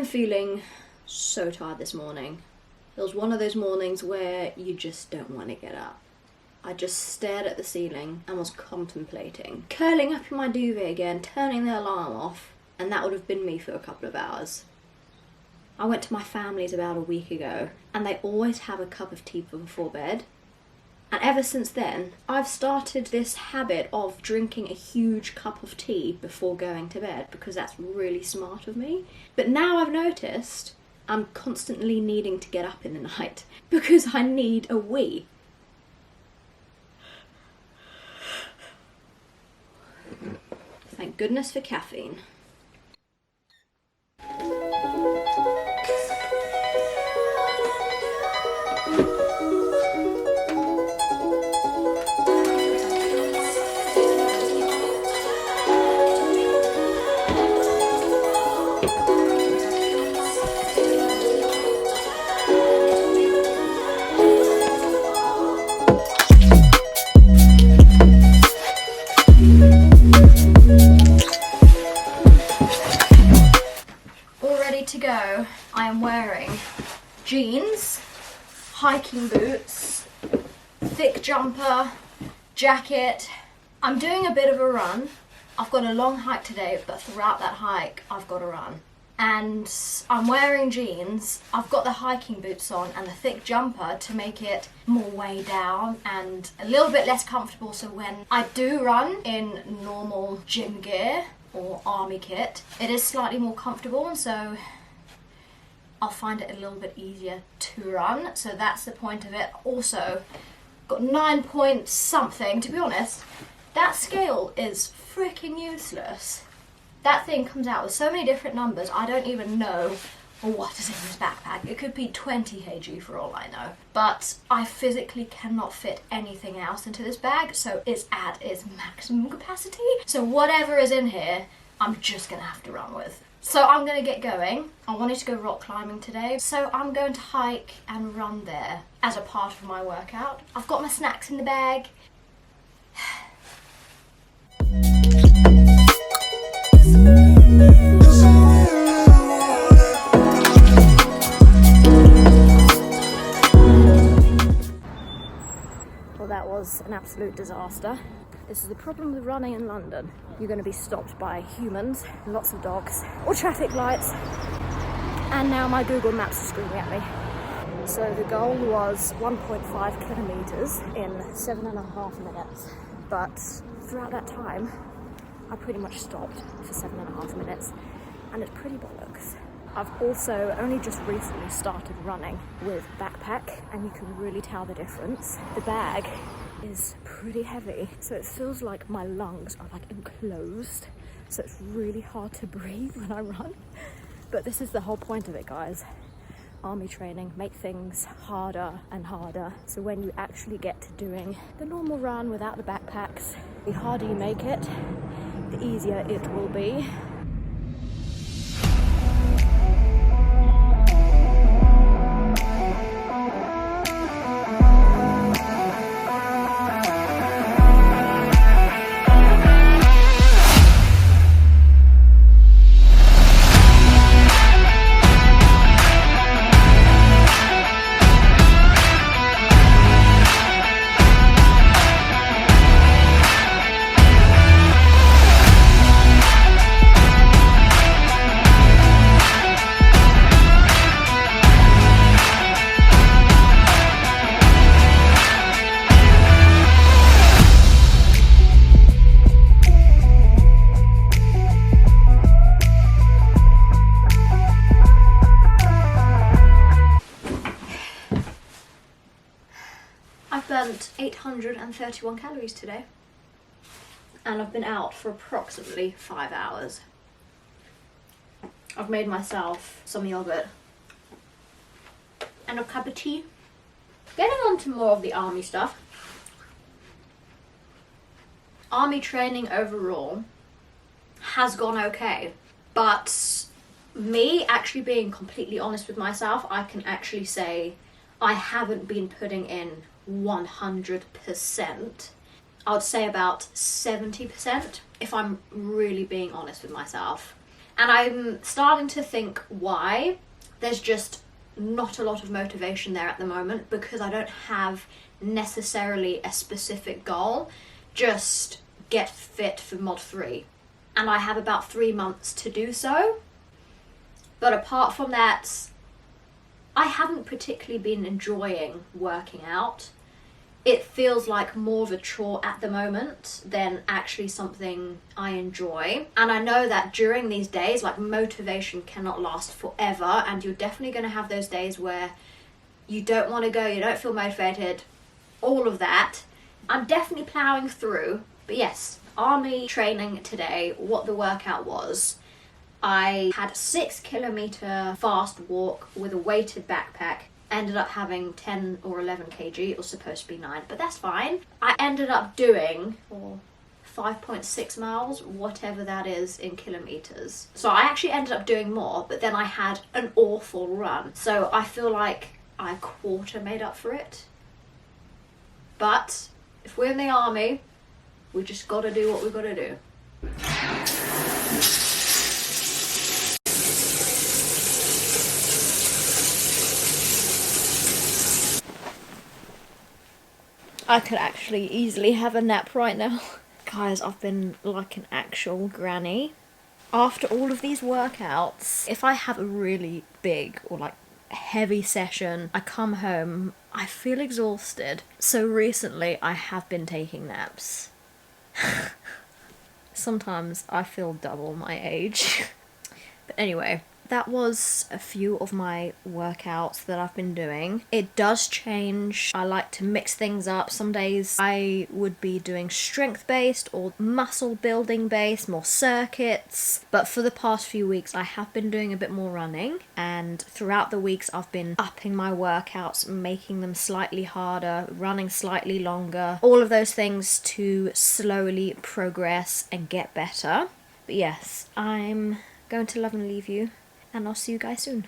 I'm feeling so tired this morning. It was one of those mornings where you just don't want to get up. I just stared at the ceiling and was contemplating curling up in my duvet again, turning the alarm off, and that would have been me for a couple of hours. I went to my family's about a week ago, and they always have a cup of tea before bed. And ever since then, I've started this habit of drinking a huge cup of tea before going to bed because that's really smart of me. But now I've noticed I'm constantly needing to get up in the night because I need a wee. Thank goodness for caffeine. To go, I am wearing jeans, hiking boots, thick jumper, jacket. I'm doing a bit of a run. I've got a long hike today, but throughout that hike I've got to run. And I'm wearing jeans, I've got the hiking boots on and the thick jumper to make it more way down and a little bit less comfortable, so when I do run in normal gym gear or army kit, it is slightly more comfortable, and so I'll find it a little bit easier to run. So that's the point of it. Also, got 9 point something. To be honest, that scale is freaking useless. That thing comes out with so many different numbers, I don't even know what is in this backpack. It could be 20 kg for all I know. But I physically cannot fit anything else into this bag, so it's at its maximum capacity. So whatever is in here, I'm just gonna have to run with. So I'm gonna get going. I wanted to go rock climbing today, so I'm going to hike and run there as a part of my workout. I've got my snacks in the bag. Well, that was an absolute disaster. This is the problem with running in London. You're going to be stopped by humans, lots of dogs, or traffic lights. And now my Google Maps is screaming at me. So the goal was 1.5 kilometers in 7.5 minutes. But throughout that time, I pretty much stopped for 7.5 minutes. And it's pretty bollocks. I've also only just recently started running with backpack, and you can really tell the difference. The bag is pretty heavy, so it feels like my lungs are like enclosed, so it's really hard to breathe when I run. But this is the whole point of it, guys. Army training, make things harder and harder, so when you actually get to doing the normal run without the backpacks, the harder you make it, the easier it will be. I've burnt 831 calories today, and I've been out for approximately 5 hours. I've made myself some yogurt and a cup of tea. Getting on to more of the army stuff. Army training overall has gone okay, but me actually being completely honest with myself, I can actually say I haven't been putting in 100%. I would say about 70%, if I'm really being honest with myself. And I'm starting to think why. There's just not a lot of motivation there at the moment because I don't have necessarily a specific goal, just get fit for mod 3. And I have about 3 months to do so. But apart from that, I haven't particularly been enjoying working out. It feels like more of a chore at the moment than actually something I enjoy. And I know that during these days, like, motivation cannot last forever, and you're definitely going to have those days where you don't want to go, you don't feel motivated, all of that. I'm definitely plowing through. But yes, army training today, what the workout was, I had a 6 kilometer fast walk with a weighted backpack. Ended up having 10 or 11 kg. It was supposed to be 9, but that's fine. I ended up doing 5.6 miles, whatever that is in kilometers. So I actually ended up doing more, but then I had an awful run. So I feel like I quarter made up for it. But if we're in the army, we just gotta do what we gotta do. I could actually easily have a nap right now. Guys, I've been like an actual granny. After all of these workouts, if I have a really big or like heavy session, I come home, I feel exhausted. So recently I have been taking naps. Sometimes I feel double my age. But anyway, that was a few of my workouts that I've been doing. It does change. I like to mix things up. Some days I would be doing strength-based or muscle building based, more circuits. But for the past few weeks I have been doing a bit more running, and throughout the weeks I've been upping my workouts, making them slightly harder, running slightly longer, all of those things to slowly progress and get better. But yes, I'm going to love and leave you, and I'll see you guys soon.